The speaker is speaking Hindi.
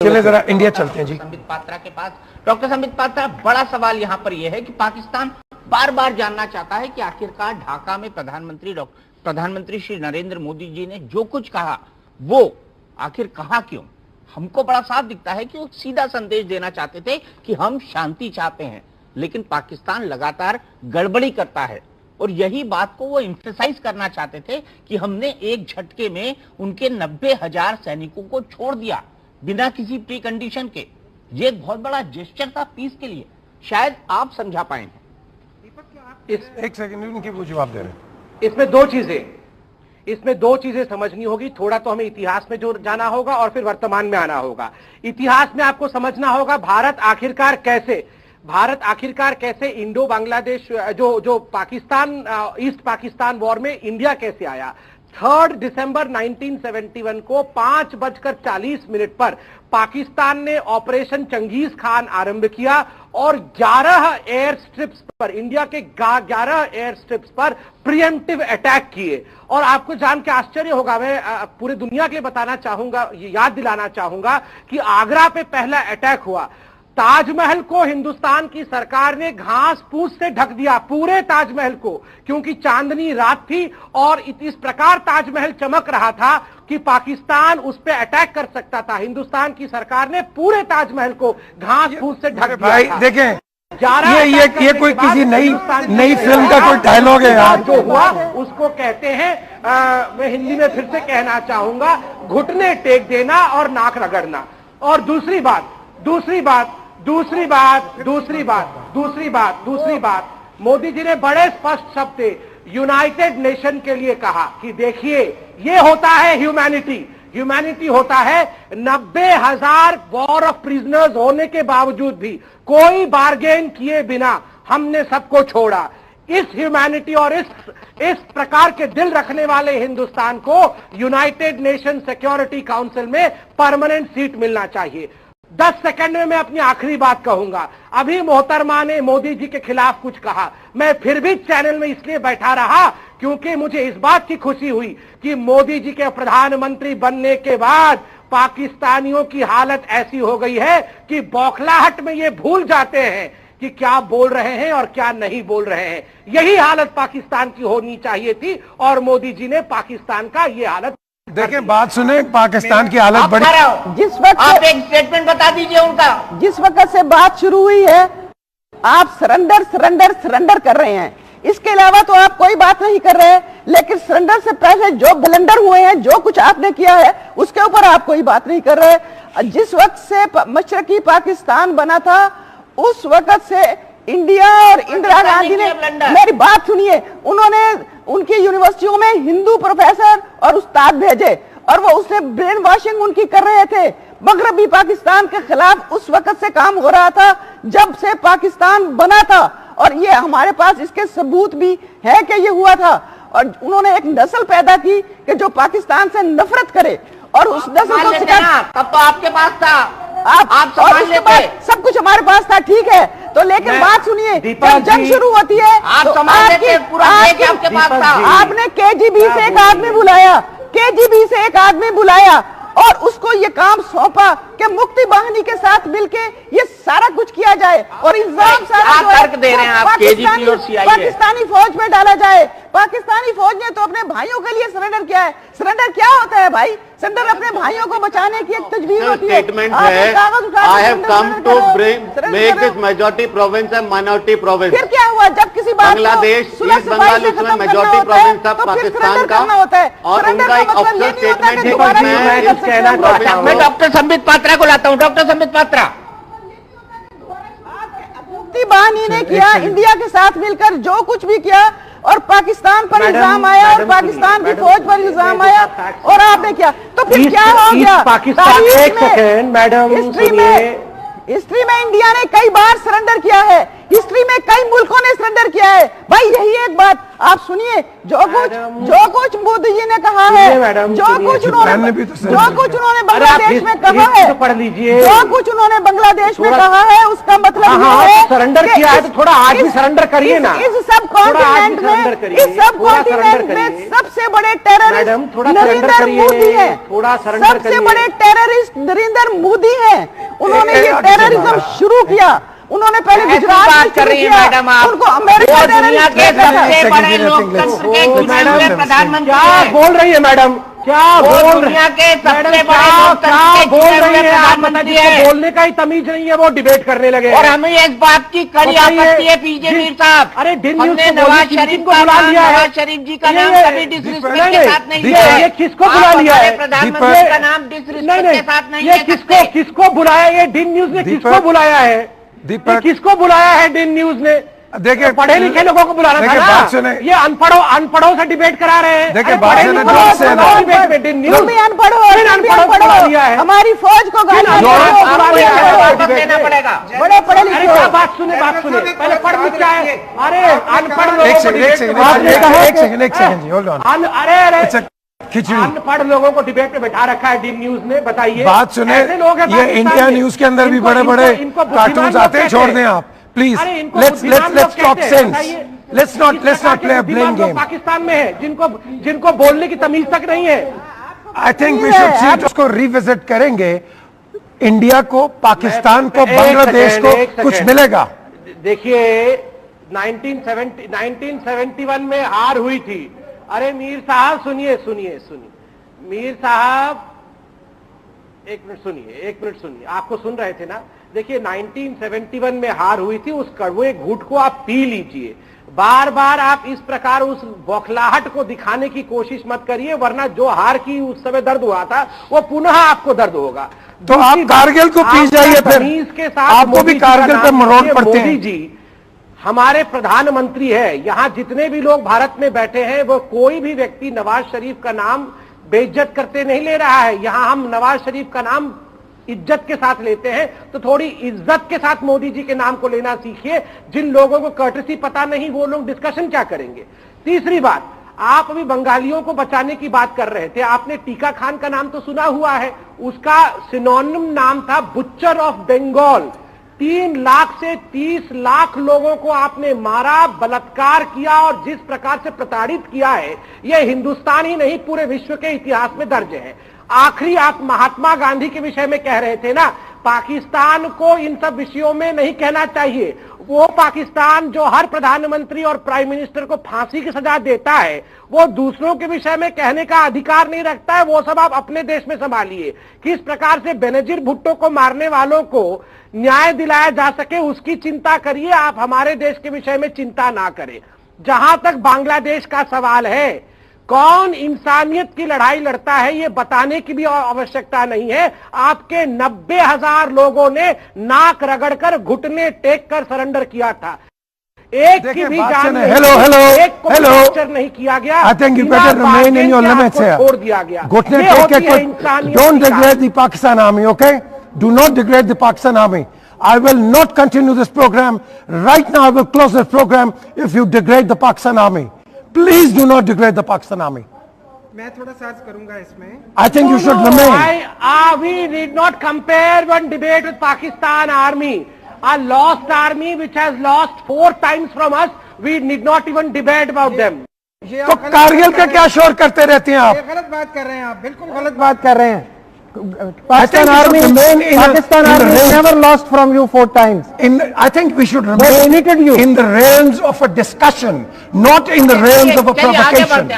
चलिए जरा इंडिया चलते हैं जी संबित पात्रा के पास। डॉक्टर संबित पात्रा, बड़ा सवाल यहाँ पर यह है कि पाकिस्तान बार बार जानना चाहता है कि आखिरकार ढाका में प्रधानमंत्री श्री नरेंद्र मोदी जी ने जो कुछ कहा वो आखिर कहा क्यों। हमको बड़ा साफ दिखता है कि वो सीधा संदेश देना चाहते थे कि हम शांति चाहते हैं, लेकिन पाकिस्तान लगातार गड़बड़ी करता है और यही बात को वो एम्फेसाइज करना चाहते थे कि हमने एक झटके में उनके 90,000 सैनिकों को छोड़ दिया बिना किसी प्री कंडीशन के। ये एक बहुत बड़ा जेस्चर था पीस के लिए, शायद आप समझा पाएंगे। एक सेकंड, उनकी वो जवाब दे रहे हैं। इसमें दो चीजें समझनी होगी। थोड़ा तो हमें इतिहास में जो जाना होगा और फिर वर्तमान में आना होगा। इतिहास में आपको समझना होगा भारत आखिरकार कैसे इंडो बांग्लादेश जो पाकिस्तान ईस्ट पाकिस्तान वॉर में इंडिया कैसे आया। 3 दिसंबर 1971 को 5:40 पर पाकिस्तान ने ऑपरेशन चंगेज खान आरंभ किया और 11 एयर स्ट्रिप्स पर, इंडिया के 11 एयर स्ट्रिप्स पर प्रीएम्प्टिव अटैक किए। और आपको जान के आश्चर्य होगा, मैं पूरी दुनिया के लिए बताना चाहूंगा, याद दिलाना चाहूंगा कि आगरा पे पहला अटैक हुआ। ताजमहल को हिंदुस्तान की सरकार ने घास फूस से ढक दिया, पूरे ताजमहल को, क्योंकि चांदनी रात थी और इस प्रकार ताजमहल चमक रहा था कि पाकिस्तान उस पे अटैक कर सकता था। हिंदुस्तान की सरकार ने पूरे ताजमहल को घास फूस से ढक दिया। भाई देखें, ये कोई किसी नई फिल्म का कोई डायलॉग है यार। जो हुआ उसको कहते हैं, मैं हिंदी में फिर से कहना चाहूंगा, घुटने टेक देना और नाक रगड़ना। और दूसरी बात, मोदी जी ने बड़े स्पष्ट शब्द यूनाइटेड नेशन के लिए कहा कि देखिए, ये होता है ह्यूमैनिटी होता है 90,000 वॉर ऑफ प्रिजनर्स होने के बावजूद भी कोई बार्गेन किए बिना हमने सबको छोड़ा। इस ह्यूमैनिटी और इस प्रकार के दिल रखने वाले हिंदुस्तान को यूनाइटेड नेशन सिक्योरिटी काउंसिल में परमानेंट सीट मिलना चाहिए। 10 सेकंड में मैं अपनी आखिरी बात कहूंगा। अभी मोहतरमा ने मोदी जी के खिलाफ कुछ कहा, मैं फिर भी चैनल में इसलिए बैठा रहा क्योंकि मुझे इस बात की खुशी हुई कि मोदी जी के प्रधानमंत्री बनने के बाद पाकिस्तानियों की हालत ऐसी हो गई है कि बौखलाहट में ये भूल जाते हैं कि क्या बोल रहे हैं और क्या नहीं बोल रहे हैं। यही हालत पाकिस्तान की होनी चाहिए थी और मोदी जी ने पाकिस्तान का ये हालत। देखें, बात सुने, पाकिस्तान की हालत बड़ी। जिस वक्त आप एक स्टेटमेंट बता दीजिए उनका। जिस वक्त से बात शुरू हुई है आप सरेंडर कर रहे हैं, इसके अलावा तो आप कोई बात नहीं कर रहे। लेकिन सरेंडर से पहले जो ब्लंडर हुए हैं, जो कुछ आपने किया है, उसके ऊपर आप कोई बात नहीं कर रहे। जिस वक्त से मशरकी पाकिस्तान बना था उस वक्त से इंडिया और इंदिरा गांधी ने, मेरी बात सुनिए, उन्होंने उनकी यूनिवर्सिटियों में हिंदू प्रोफेसर और उस्ताद भेजे और वो उससे ब्रेन वॉशिंग उनकी कर रहे थे। मगरबी पाकिस्तान के खिलाफ उस वक्त से काम हो रहा था जब से पाकिस्तान बना था और ये हमारे पास इसके सबूत भी है कि ये हुआ था। और उन्होंने एक नस्ल पैदा की कि जो पाकिस्तान से नफरत करे और उस नस्ल को तब तो आपके पास था, आप और उसके बाद सब कुछ हमारे पास था, ठीक है। तो लेकिन बात सुनिए, जब जंग शुरू होती है तो आपने केजीबी से एक आदमी बुलाया और उसको ये काम सौंपा कि मुक्ति बाहिनी के साथ मिलके ये सारा कुछ किया जाए और इल्जाम सारा तर्क दे रहे हैं आप केजीबी और सीआईए पाकिस्तानी फौज में डाला जाए। पाकिस्तानी फौज ने तो अपने भाइयों के लिए सरेंडर किया है। सरेंडर क्या होता है भाई? सरेंडर अपने भाइयों को बचाने की एक तजवीज होती है। स्टेटमेंट है, I have come to make this majority province and minority province. फिर क्या हुआ जब किसी बात बांग्लादेश, ईस्ट बंगाल उसमें मेजॉरिटी प्रोविंस था पाकिस्तान का और उनका एक ऑफिशियल स्टेटमेंट है। मैं डॉक्टर संबित पात्रा को लाता हूँ। डॉक्टर संबित पात्रा, मुक्ति बाहिनी ने किया, इंडिया के साथ मिलकर जो कुछ भी किया और पाकिस्तान पर इल्जाम आया और पाकिस्तान की फौज पर इल्जाम आया और आपने क्या, तो फिर क्या हो गया? पाकिस्तान, एक सेकंड मैडम, हिस्ट्री में इंडिया ने कई बार सरेंडर किया है। हिस्ट्री में कई मुल्कों ने सरेंडर किया है। भाई यही एक बात आप सुनिए, जो कुछ मोदी जी ने कहा है, जो कुछ उन्होंने बांग्लादेश में कहा है, पढ़ लीजिए, जो कुछ उन्होंने बांग्लादेश में कहा है, उसका मतलब है सरेंडर किया है, तो थोड़ा आज भी सरेंडर करिए ना। इस सब कॉन्टिनेंट में सबसे बड़े टेररिस्ट नरेंद्र मोदी है, सबसे बड़े टेररिस्ट नरेंद्र मोदी है। उन्होंने ये टेररिज्म शुरू किया, उन्होंने पहले गुजरात में कर रही है मैडम आप, उनको अमेरिका दुनिया के सबसे बड़े लोकतंत्र के चुने प्रधानमंत्री क्या बोल रही है मैडम, क्या बोल दुनिया के सबसे बड़े क्या बोल रही है? प्रधानमंत्री है, बोलने का ही तमीज नहीं है, वो डिबेट करने लगे। और हमें इस बात की कड़ी आपत्ति है पीजे मीर साहब। अरे हमने नवाज शरीफ को बुला लिया है, नवाज शरीफ जी का नाम कभी डिसरिस्पेक्ट के साथ नहीं है। ये किसको बुला लिया है? प्रधानमंत्री का नाम डिसरिस्पेक्ट के साथ नहीं है। किसको बुलाया? ये डिन न्यूज ने किसको बुलाया है? किसको बुलाया है डिन न्यूज ने? देखिए पढ़े लिखे लोगों को बुलाना था ना। ये अनपढ़ों से डिबेट करा रहे हैं। देखिए हमारी फौज को देना पड़ेगा। बड़े पढ़े लिखे बात सुने पहले पढ़ लिख क्या है? अरे अनपढ़ अनपढ़ लोगों को डिबेट में बैठा रखा है डिन न्यूज ने। बताइए, बात सुने, ये इंडिया न्यूज के अंदर भी बड़े बड़े कार्टून्स आते हैं, छोड़ दें आप please. Let's talk sense, let's not play a blame game. Pakistan में है जिनको बोलने की तमीज तक नहीं है। I think we should see उसको रिविजिट करेंगे। इंडिया को, पाकिस्तान को, बांग्लादेश को कुछ मिलेगा। देखिए 1971 में हार हुई थी। अरे मीर साहब सुनिए, मीर साहब एक मिनट सुनिए, आपको सुन रहे थे ना। देखिए 1971 में हार हुई थी, उस कड़वे घूंट को आप पी लीजिए। बार बार आप इस प्रकार उस बौखलाहट को दिखाने की कोशिश मत करिए, वरना जो हार की उस समय दर्द हुआ था वो पुनः आपको दर्द होगा। तो आप कारगिल को पी जाइए, फिर आपको भी कारगिल पे मरोड़ पड़ते हैं। मोदी जी हमारे प्रधानमंत्री है। यहां जितने भी लोग भारत में बैठे हैं, वो कोई भी व्यक्ति नवाज शरीफ का नाम बेइज्जत करते नहीं ले रहा है। यहां हम नवाज शरीफ का नाम इज्जत के साथ लेते हैं, तो थोड़ी इज्जत के साथ मोदी जी के नाम को लेना सीखिए। जिन लोगों को कर्टसी पता नहीं, वो लोग डिस्कशन क्या करेंगे? तीसरी बात, आप अभी बंगालियों को बचाने की बात कर रहे थे। आपने टीका खान का नाम तो सुना हुआ है, उसका सिनोनिम नाम था बुच्चर ऑफ बंगाल। 3 लाख से 30 लाख लोगों को आपने मारा, बलात्कार किया और जिस प्रकार से प्रताड़ित किया है, यह हिंदुस्तान ही नहीं पूरे विश्व के इतिहास में दर्ज है। आखिरी आप महात्मा गांधी के विषय में कह रहे थे ना, पाकिस्तान को इन सब विषयों में नहीं कहना चाहिए। वो पाकिस्तान जो हर प्रधानमंत्री और प्राइम मिनिस्टर को फांसी की सजा देता है, वो दूसरों के विषय में कहने का अधिकार नहीं रखता है। वो सब आप अपने देश में संभालिए। किस प्रकार से बेनजीर भुट्टो को मारने वालों को न्याय दिलाया जा सके, उसकी चिंता करिए। आप हमारे देश के विषय में चिंता ना करें। जहां तक बांग्लादेश का सवाल है, कौन इंसानियत की लड़ाई लड़ता है ये बताने की भी आवश्यकता नहीं है। आपके 90,000 लोगों ने नाक रगड़कर, घुटने टेक कर सरेंडर किया था। एक की भी जान नहीं किया गया। I think you better remain in your limits here. छोड़ दिया गया। घुटने टेक के don't degrade the Pakistan army, okay? Do not degrade the Pakistan army. I will not continue this program. Right now I will close this program if you degrade the Pakistan army. Please do not degrade the Pakistan army. मैं थोड़ा सर्च करूंगा इसमें। I think you should remain. We need not compare one debate with Pakistan army. A lost army which has lost 4 times from us. We need not even debate about them. तो कारगिल का क्या शोर करते रहते हैं आप? ये गलत बात कर रहे हैं आप, बिल्कुल गलत बात कर रहे हैं। Pakistan army never lost from you 4 times. I think we should remain in the realms of a discussion, not in the realms of a provocation. आगे बढ़ते